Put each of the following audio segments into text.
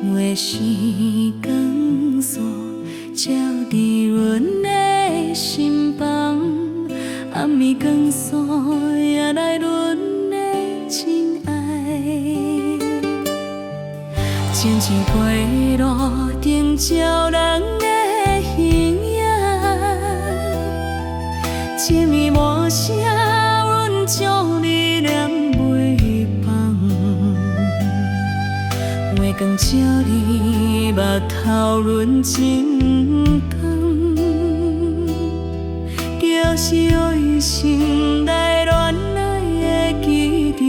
月是光线照伫阮的心房，暗暝光线也来阮的真爱。亲像街路顶照人的形影，一暝无声，阮将你念袂放。月光照你目头，阮真光，就是有心来恋爱的基地。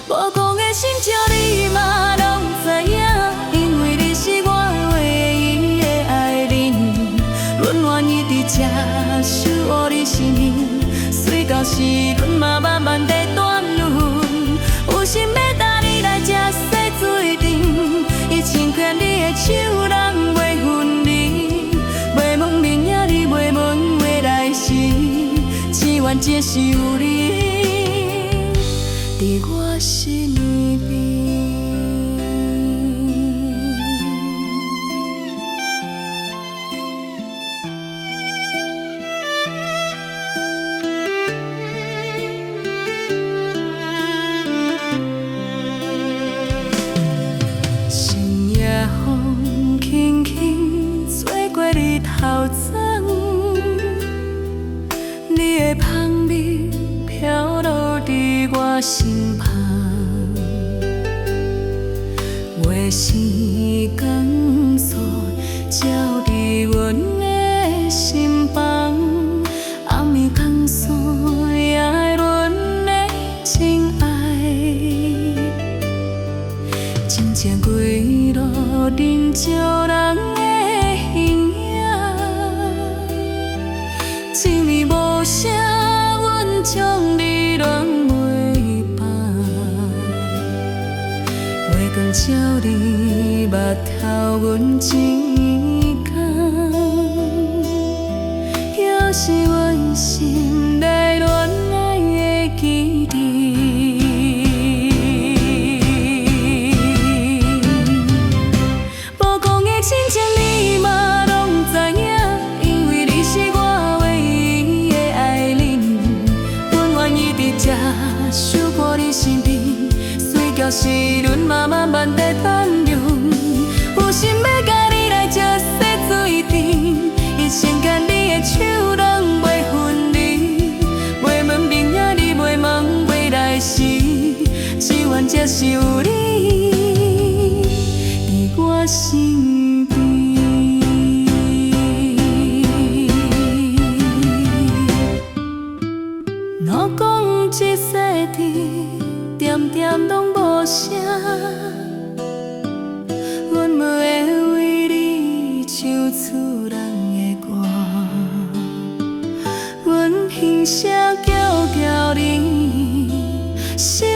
无讲的心照你嘛拢知影，因为你是我唯一的爱人，阮愿意伫这守护你生命。随到时，阮嘛慢慢在断轮，有心要带你来这洗水镇，伊牵牵你的手，人袂分离，袂问明仔日，袂问未来时，只愿这是有你伫我身边。头鬃，你的香味飘落伫我身旁。月是光线照伫阮的心房，暗暝光线也爱阮的真爱。真正归路顶照人的形影。一暝无声，阮将你恋袂放。月光照你目头，阮真光，又是阮心内恋爱的基地。无讲的亲情，你嘛拢知影。守护你身边，随到时阮嘛慢慢在等着，有心要甲你来这洗水镇，伊牵牵你的手，人袂分离，袂问明仔日，袂问未来时，只愿这是有你伫我身边。若讲这世点点拢无声，阮嘛会为你唱出人的歌。阮牺牲叫你心